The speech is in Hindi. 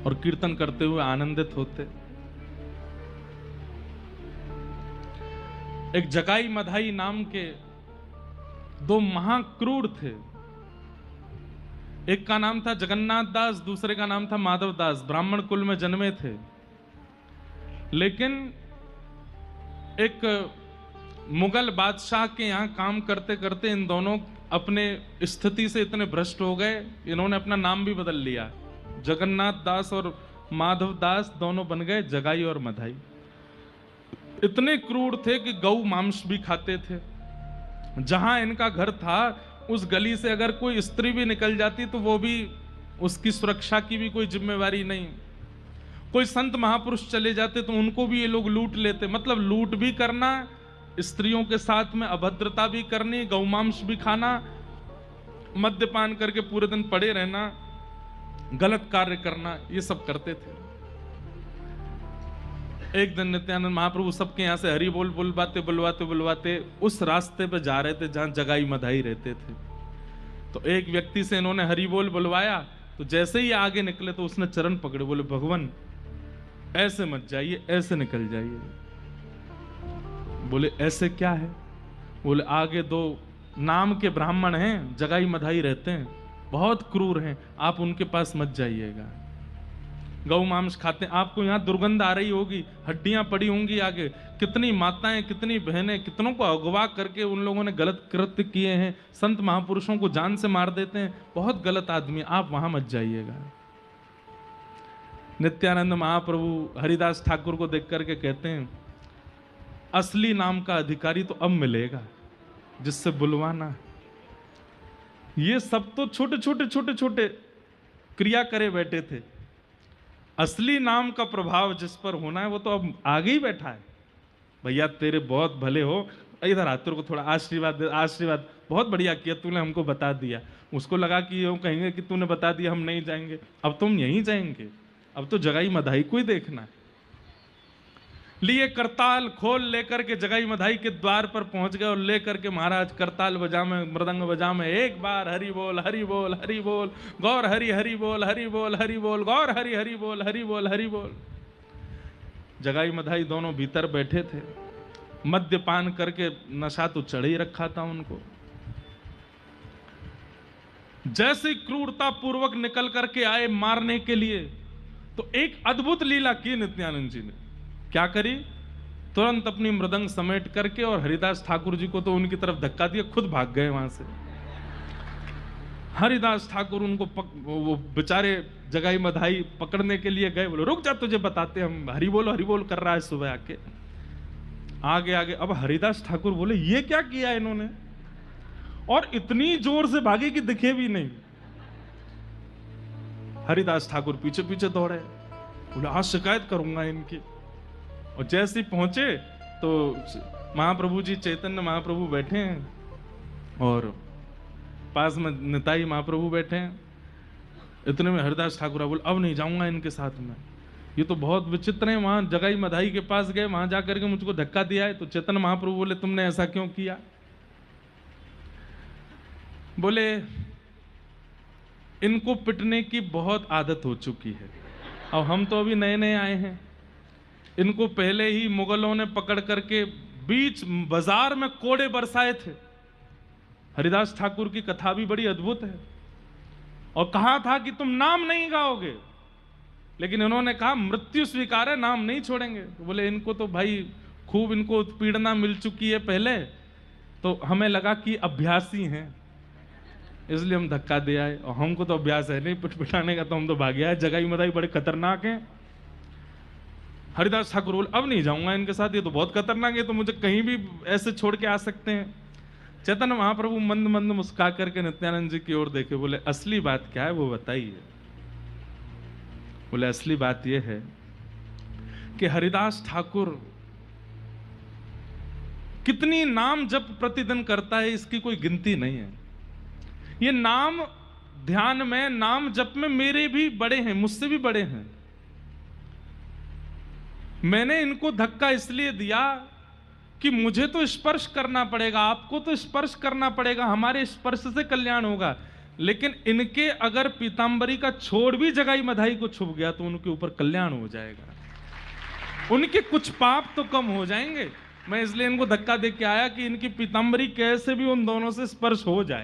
और कीर्तन करते हुए आनंदित होते। एक जगाई मधाई नाम के दो महाक्रूर थे। एक का नाम था जगन्नाथ दास, दूसरे का नाम था माधव दास। ब्राह्मण कुल में जन्मे थे, लेकिन एक मुगल बादशाह के यहां काम करते करते इन दोनों अपने स्थिति से इतने भ्रष्ट हो गए, इन्होंने अपना नाम भी बदल लिया। जगन्नाथ दास और माधव दास दोनों बन गए जगाई और मधाई। इतने क्रूर थे कि गौ मांस भी खाते थे। जहां इनका घर था उस गली से अगर कोई स्त्री भी निकल जाती तो वो भी, उसकी सुरक्षा की भी कोई जिम्मेवारी नहीं। कोई संत महापुरुष चले जाते तो उनको भी ये लोग लूट लेते। मतलब लूट भी करना, स्त्रियों के साथ में अभद्रता भी करनी, गौमांस भी खाना, मद्यपान करके पूरे दिन पड़े रहना, गलत कार्य करना, ये सब करते थे। एक दिन नित्यानंद महाप्रभु सबके यहां से हरि बोल बुलवाते बुलवाते बुलवाते उस रास्ते पे जा रहे थे जहां जगाई मधाई रहते थे। तो एक व्यक्ति से इन्होंने हरि बोल बुलवाया, तो जैसे ही आगे निकले तो उसने चरण पकड़े, बोले भगवान ऐसे मत जाइए, ऐसे निकल जाइए। बोले ऐसे क्या है? बोले आगे दो नाम के ब्राह्मण हैं, जगाई मधाई रहते हैं, बहुत क्रूर हैं, आप उनके पास मत जाइएगा। गौ मांस खाते हैं, आपको यहाँ दुर्गंध आ रही होगी, हड्डियां पड़ी होंगी आगे। कितनी माताएं, कितनी बहनें, कितनों को अगवा करके उन लोगों ने गलत कृत्य किए हैं, संत महापुरुषों को जान से मार देते हैं, बहुत गलत आदमी, आप वहां मत जाइएगा। नित्यानंद महाप्रभु हरिदास ठाकुर को देख करके कहते हैं, असली नाम का अधिकारी तो अब मिलेगा जिससे बुलवाना। ये सब तो छोटे छोटे छोटे छोटे क्रिया करे बैठे थे, असली नाम का प्रभाव जिस पर होना है वो तो अब आगे ही बैठा है। भैया तेरे बहुत भले हो, इधर आ, तेरे को थोड़ा आशीर्वाद दे, आशीर्वाद, बहुत बढ़िया किया तूने, हमको बता दिया। उसको लगा कि वो कहेंगे कि तूने बता दिया हम नहीं जाएंगे, अब तुम यहीं जाएंगे, अब तो जगाई मधाई को ही देखना है। लिए करताल खोल लेकर के जगाई मधाई के द्वार पर पहुंच गए और लेकर के महाराज करताल बजा में, मृदंग बजा में, एक बार हरि बोल हरि बोल हरि बोल, गौर हरि हरि बोल हरि बोल हरि बोल, गौर हरि हरि बोल हरि बोल हरि बोल। जगाई मधाई दोनों भीतर बैठे थे, मद्यपान करके नशा तो चढ़ ही रखा था उनको। जैसे क्रूरता पूर्वक निकल करके आए मारने के लिए, तो एक अद्भुत लीला की नित्यानंद जी ने। क्या करी? तुरंत अपनी मृदंग समेट करके और हरिदास ठाकुर जी को तो उनकी तरफ धक्का दिया, खुद भाग गए वहां से। हरिदास ठाकुर उनको वो बेचारे जगाई मधाई पकड़ने के लिए गए, बोले रुक जा तुझे बताते, हम हरि बोल कर रहा है सुबह आके। आगे आगे अब हरिदास ठाकुर बोले ये क्या किया इन्होंने, और इतनी जोर से भागे कि दिखे भी नहीं। हरिदास ठाकुर पीछे पीछे दौड़े, बोले आज शिकायत करूंगा इनकी। और जैसे ही पहुंचे तो महाप्रभु जी, चैतन्य महाप्रभु बैठे हैं और पास में निताई महाप्रभु बैठे हैं। इतने में हरिदास ठाकुर बोले अब नहीं जाऊंगा इनके साथ में, ये तो बहुत विचित्र है। वहां जगाई मधाई के पास गए, वहां जाकर के मुझको धक्का दिया है। तो चैतन्य महाप्रभु बोले तुमने ऐसा क्यों किया? बोले इनको पिटने की बहुत आदत हो चुकी है, और हम तो अभी नए नए आए हैं। इनको पहले ही मुगलों ने पकड़ करके बीच बाजार में कोड़े बरसाए थे। हरिदास ठाकुर की कथा भी बड़ी अद्भुत है। और कहा था कि तुम नाम नहीं गाओगे, लेकिन इन्होंने कहा मृत्यु स्वीकार है, नाम नहीं छोड़ेंगे। तो बोले इनको तो भाई खूब इनको उत्पीड़ना मिल चुकी है पहले, तो हमें लगा कि अभ्यासी हैं, इसलिए हम धक्का दे आए। और हमको तो अभ्यास है नहीं पिटाने का, तो हम तो भाग आए। जगाई मधाई बड़े खतरनाक हैं। हरिदास ठाकुर बोले अब नहीं जाऊंगा इनके साथ, ये तो बहुत खतरनाक है, तो मुझे कहीं भी ऐसे छोड़ के आ सकते हैं। चैतन्य महाप्रभु मंद मंद मुस्का करके नित्यानंद जी की ओर देखे, बोले असली बात क्या है वो बताइए। बोले असली बात यह है कि हरिदास ठाकुर कितनी नाम जप प्रतिदिन करता है, इसकी कोई गिनती नहीं है। ये नाम ध्यान में, नाम जप में मेरे भी बड़े हैं, मुझसे भी बड़े हैं। मैंने इनको धक्का इसलिए दिया कि मुझे तो स्पर्श करना पड़ेगा, आपको तो स्पर्श करना पड़ेगा, हमारे स्पर्श से कल्याण होगा। लेकिन इनके अगर पीतांबरी का छोड़ भी जगाई मधाई को छुप गया तो उनके ऊपर कल्याण हो जाएगा, उनके कुछ पाप तो कम हो जाएंगे। मैं इसलिए इनको धक्का दे के आया कि इनकी पीतांबरी कैसे भी उन दोनों से स्पर्श हो जाए।